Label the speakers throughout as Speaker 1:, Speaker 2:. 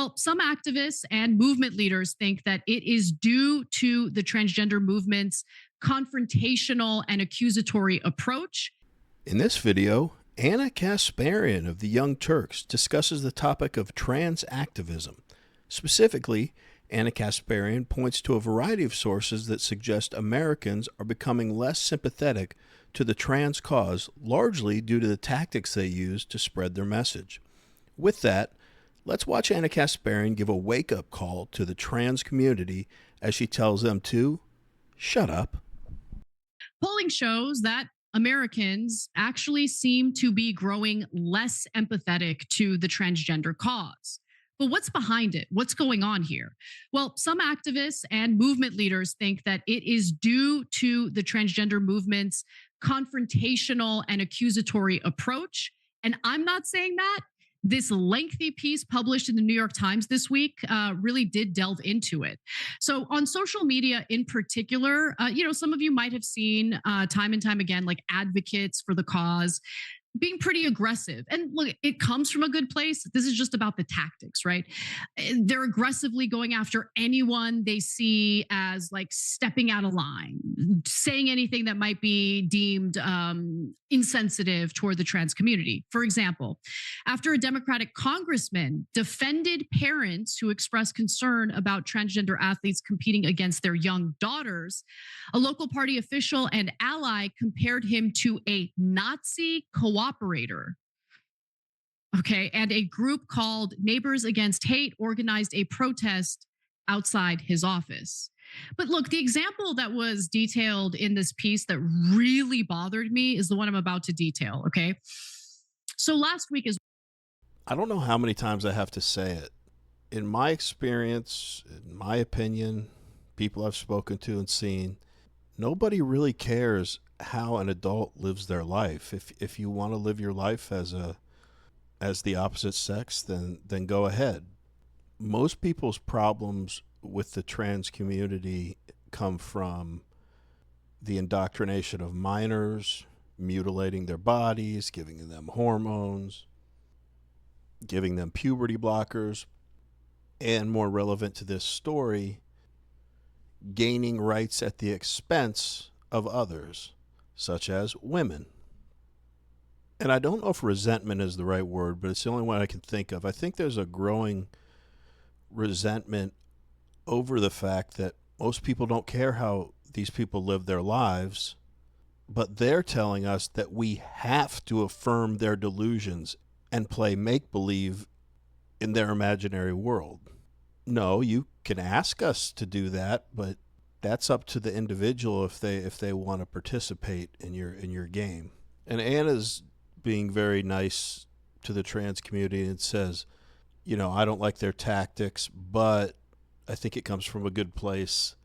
Speaker 1: Well, some activists and movement leaders think that it is due to the transgender movement's confrontational and accusatory approach.
Speaker 2: In this video, Ana Kasparian of the Young Turks discusses the topic of trans activism. Specifically, Ana Kasparian points to a variety of sources that suggest Americans are becoming less sympathetic to the trans cause, largely due to the tactics they use to spread their message. With that, let's watch Ana Kasparian give a wake-up call to the trans community as she tells them to shut up.
Speaker 1: Polling shows that Americans actually seem to be growing less empathetic to the transgender cause. But what's behind it? What's going on here? Well, some activists and movement leaders think that it is due to the transgender movement's confrontational and accusatory approach. And I'm not saying that. This lengthy piece published in the New York Times this week really did delve into it. So on social media in particular, some of you might have seen time and time again, like advocates for the cause being pretty aggressive. And look, it comes from a good place. This is just about the tactics, right? They're aggressively going after anyone they see as like stepping out of line, saying anything that might be deemed insensitive toward the trans community. For example, after a Democratic congressman defended parents who expressed concern about transgender athletes competing against their young daughters, a local party official and ally compared him to a Nazi cooperator. Okay, and a group called Neighbors Against Hate organized a protest outside his office. But look, the example that was detailed in this piece that really bothered me is the one I'm about to detail, okay? So last week is
Speaker 2: I don't know how many times I have to say it. In my experience, in my opinion, people I've spoken to and seen, nobody really cares how an adult lives their life. If you want to live your life as the opposite sex, then go ahead. Most people's problems with the trans community come from the indoctrination of minors, mutilating their bodies, giving them hormones, giving them puberty blockers, and more relevant to this story, gaining rights at the expense of others, such as women. And I don't know if resentment is the right word, but it's the only one I can think of. I think there's a growing resentment over the fact that most people don't care how these people live their lives, but they're telling us that we have to affirm their delusions and play make-believe in their imaginary world. No, you can ask us to do that, but that's up to the individual if they want to participate in your game. And Anna's being very nice to the trans community and says, I don't like their tactics, but I think it comes from a good place.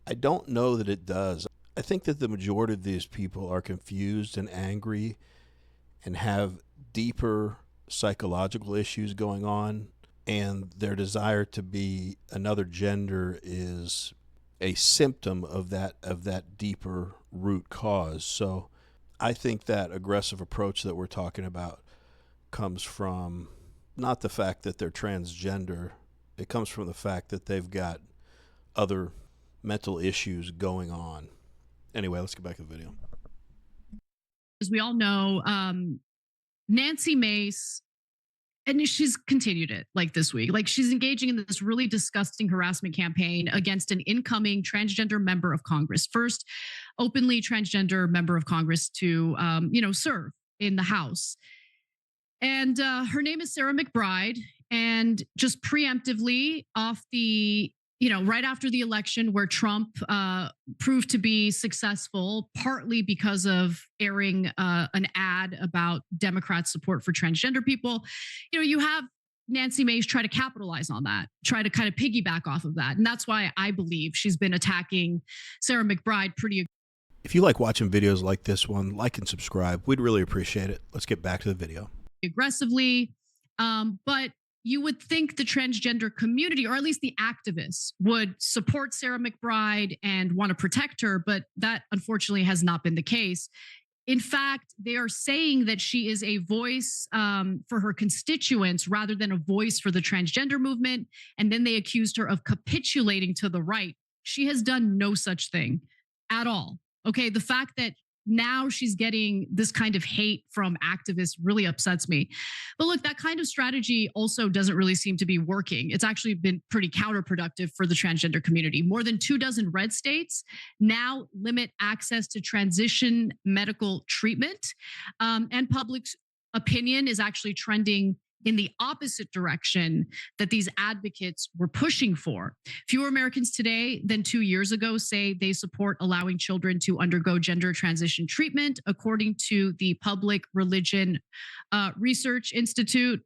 Speaker 2: I don't know that it does. I think that the majority of these people are confused and angry and have deeper psychological issues going on, and their desire to be another gender is a symptom of that deeper root cause. So I think that aggressive approach that we're talking about comes from not the fact that they're transgender. It comes from the fact that they've got other mental issues going on. Anyway, let's get back to the video.
Speaker 1: as we all know, Nancy Mace, and she's continued it like this week. Like she's engaging in this really disgusting harassment campaign against an incoming transgender member of Congress, first openly transgender member of Congress to, serve in the House. And her name is Sarah McBride. And just preemptively off the, right after the election where Trump proved to be successful, partly because of airing an ad about Democrats' support for transgender people, you have Nancy Mace try to capitalize on that, try to kind of piggyback off of that. And that's why I believe she's been attacking Sarah McBride pretty.
Speaker 2: If you like watching videos like this one, like and subscribe. We'd really appreciate it. Let's get back to the video.
Speaker 1: Aggressively. But you would think the transgender community, or at least the activists, would support Sarah McBride and want to protect her, but that unfortunately has not been the case. In fact, they are saying that she is a voice for her constituents rather than a voice for the transgender movement. And then they accused her of capitulating to the right. She has done no such thing at all. Okay. The fact that now she's getting this kind of hate from activists really upsets me. But look, that kind of strategy also doesn't really seem to be working. It's actually been pretty counterproductive for the transgender community. More than 24 red states now limit access to transition medical treatment, and public opinion is actually trending in the opposite direction that these advocates were pushing for. Fewer Americans today than 2 years ago say they support allowing children to undergo gender transition treatment, according to the Public Religion Research Institute.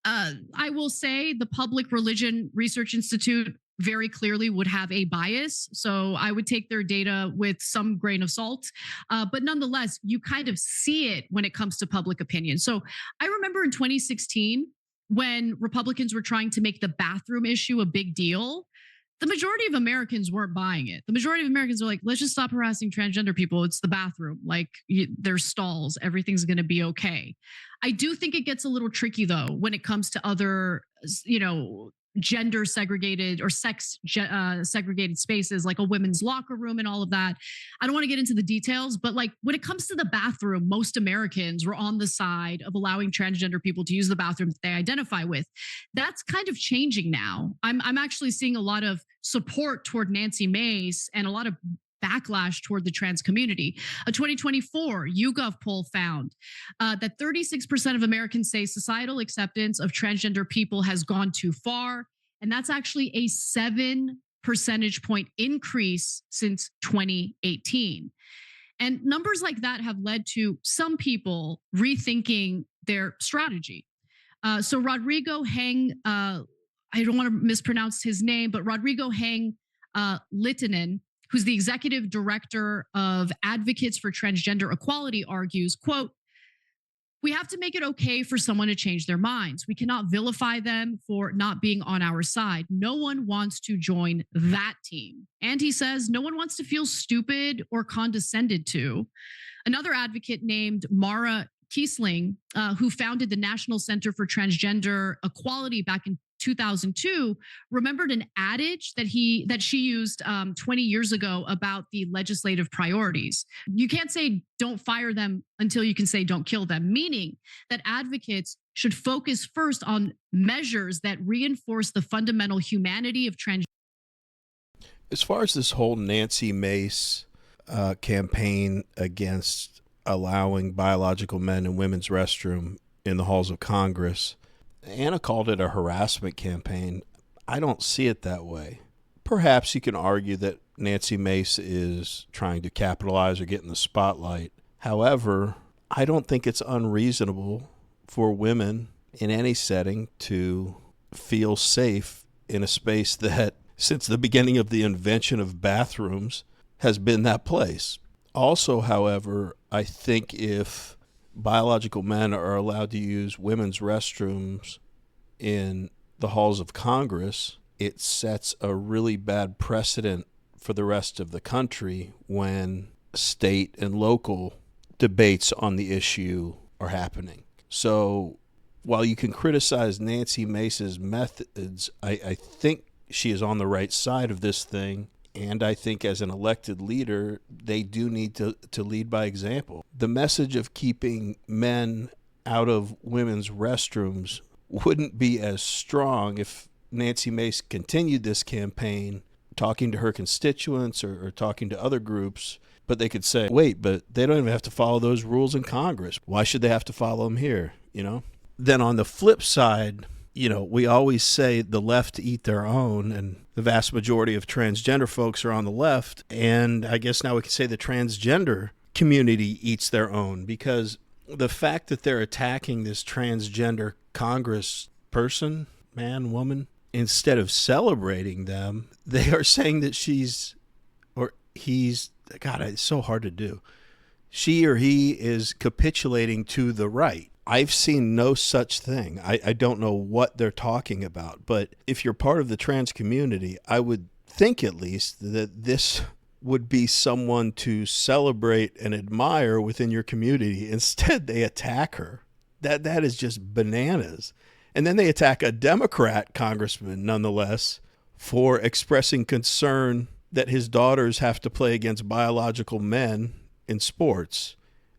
Speaker 1: I will say the Public Religion Research Institute very clearly would have a bias. So I would take their data with some grain of salt. But nonetheless, you kind of see it when it comes to public opinion. So I remember in 2016, when Republicans were trying to make the bathroom issue a big deal, the majority of Americans weren't buying it. The majority of Americans are like, let's just stop harassing transgender people. It's the bathroom. Like, there's stalls. Everything's going to be okay. I do think it gets a little tricky, though, when it comes to other, gender segregated or sex segregated spaces like a women's locker room and all of that. I don't want to get into the details, but like when it comes to the bathroom, most Americans were on the side of allowing transgender people to use the bathroom that they identify with. That's kind of changing now. I'm actually seeing a lot of support toward Nancy Mace and a lot of backlash toward the trans community. A 2024 YouGov poll found that 36% of Americans say societal acceptance of transgender people has gone too far. And that's actually a 7 percentage point increase since 2018. And numbers like that have led to some people rethinking their strategy. So Rodrigo Heng, I don't want to mispronounce his name, but Rodrigo Heng Littinen, who's the executive director of Advocates for Transgender Equality, argues, quote, "We have to make it okay for someone to change their minds. We cannot vilify them for not being on our side. No one wants to join that team." And he says, no one wants to feel stupid or condescended to. Another advocate named Mara Kiesling, who founded the National Center for Transgender Equality back in 2002, remembered an adage that she used 20 years ago about the legislative priorities. You can't say don't fire them until you can say don't kill them, meaning that advocates should focus first on measures that reinforce the fundamental humanity of trans.
Speaker 2: As far as this whole Nancy Mace campaign against allowing biological men in women's restroom in the halls of Congress, Anna called it a harassment campaign. I don't see it that way. Perhaps you can argue that Nancy Mace is trying to capitalize or get in the spotlight. However, I don't think it's unreasonable for women in any setting to feel safe in a space that, since the beginning of the invention of bathrooms, has been that place. Also, however, I think if biological men are allowed to use women's restrooms in the halls of Congress, it sets a really bad precedent for the rest of the country when state and local debates on the issue are happening. So while you can criticize Nancy Mace's methods, I think she is on the right side of this thing. And I think as an elected leader, they do need to lead by example. The message of keeping men out of women's restrooms wouldn't be as strong if Nancy Mace continued this campaign, talking to her constituents or talking to other groups. But they could say, wait, but they don't even have to follow those rules in Congress. Why should they have to follow them here? Then on the flip side, we always say the left eat their own, and the vast majority of transgender folks are on the left. And I guess now we can say the transgender community eats their own, because the fact that they're attacking this transgender Congress person, man, woman, instead of celebrating them, they are saying that she's or he's, God, it's so hard to do. She or he is capitulating to the right. I've seen no such thing. I don't know what they're talking about. But if you're part of the trans community, I would think at least that this would be someone to celebrate and admire within your community. Instead, they attack her. That is just bananas. And then they attack a Democrat congressman, nonetheless, for expressing concern that his daughters have to play against biological men in sports.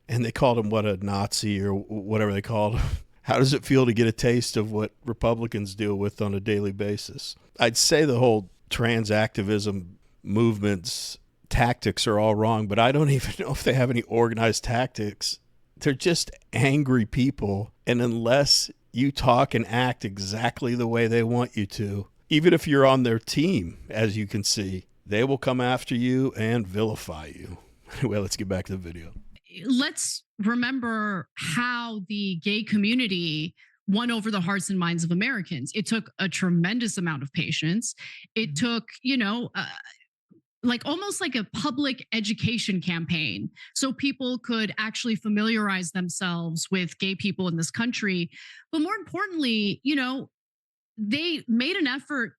Speaker 2: And they called him, what, a Nazi or whatever they called him. How does it feel to get a taste of what Republicans deal with on a daily basis? I'd say the whole trans activism movement's tactics are all wrong, but I don't even know if they have any organized tactics. They're just angry people. And unless you talk and act exactly the way they want you to, even if you're on their team, as you can see, they will come after you and vilify you. Anyway, let's get back to the video.
Speaker 1: Let's remember how the gay community won over the hearts and minds of Americans. It took a tremendous amount of patience. It took, like almost like a public education campaign so people could actually familiarize themselves with gay people in this country. But more importantly, they made an effort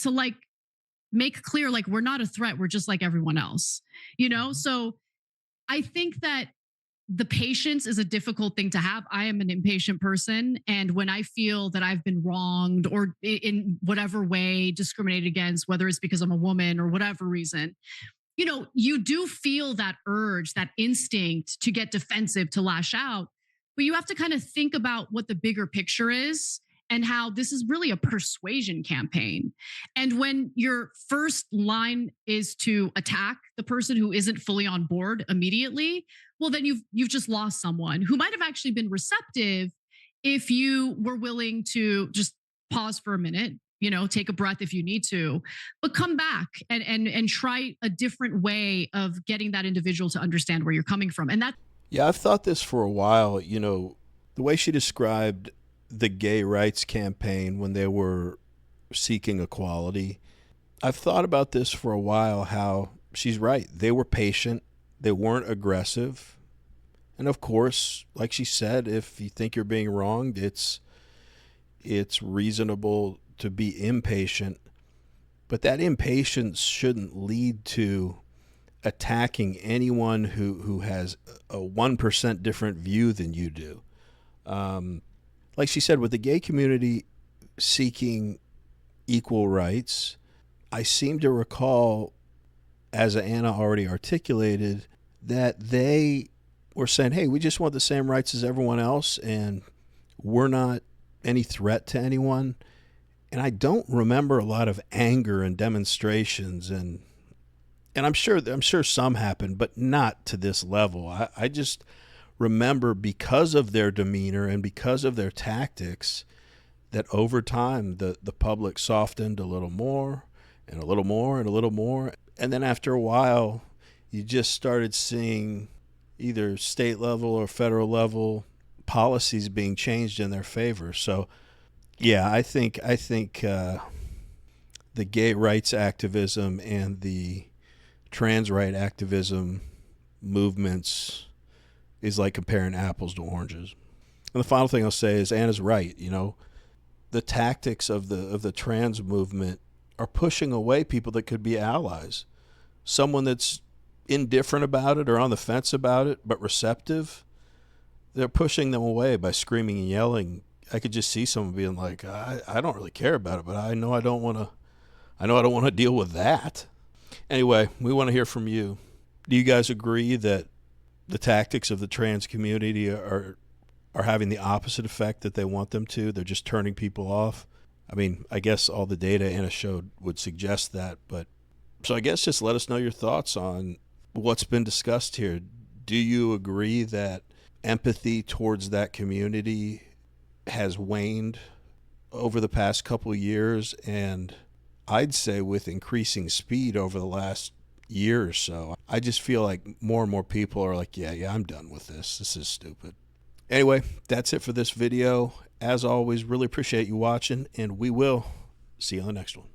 Speaker 1: to like make clear, like, we're not a threat. We're just like everyone else, So I think that the patience is a difficult thing to have. I am an impatient person. And when I feel that I've been wronged or in whatever way discriminated against, whether it's because I'm a woman or whatever reason, you do feel that urge, that instinct to get defensive, to lash out. But you have to kind of think about what the bigger picture is and how this is really a persuasion campaign. And when your first line is to attack the person who isn't fully on board immediately, well, then you've just lost someone who might have actually been receptive if you were willing to just pause for a minute, take a breath if you need to, but come back and try a different way of getting that individual to understand where you're coming from. And that
Speaker 2: Yeah, I've thought this for a while. The way she described the gay rights campaign when they were seeking equality, I've thought about this for a while, how she's right. They were patient. They weren't aggressive. And of course, like she said, if you think you're being wronged, it's reasonable to be impatient. But that impatience shouldn't lead to attacking anyone who has a 1% different view than you do. Like she said, with the gay community seeking equal rights, I seem to recall, as Anna already articulated, that they were saying, hey, we just want the same rights as everyone else, and we're not any threat to anyone. And I don't remember a lot of anger and demonstrations, and I'm sure some happened, but not to this level. I just remember, because of their demeanor and because of their tactics, that over time the public softened a little more and a little more and a little more. And then after a while, you just started seeing either state level or federal level policies being changed in their favor. So, yeah, I think the gay rights activism and the trans right activism movements is like comparing apples to oranges. And the final thing I'll say is Anna's right. The tactics of the trans movement are pushing away people that could be allies. Someone that's indifferent about it or on the fence about it, but receptive, they're pushing them away by screaming and yelling. I could just see someone being like, I don't really care about it, but I know I don't want to deal with that. Anyway, we want to hear from you. Do you guys agree that the tactics of the trans community are having the opposite effect that they want them to? They're just turning people off. I mean, I guess all the data Anna showed would suggest that, but so I guess just let us know your thoughts on what's been discussed here. Do you agree that empathy towards that community has waned over the past couple of years, and I'd say with increasing speed over the last year or so? I just feel like more and more people are like, yeah, I'm done with this. This is stupid. Anyway, that's it for this video. As always, really appreciate you watching, and we will see you on the next one.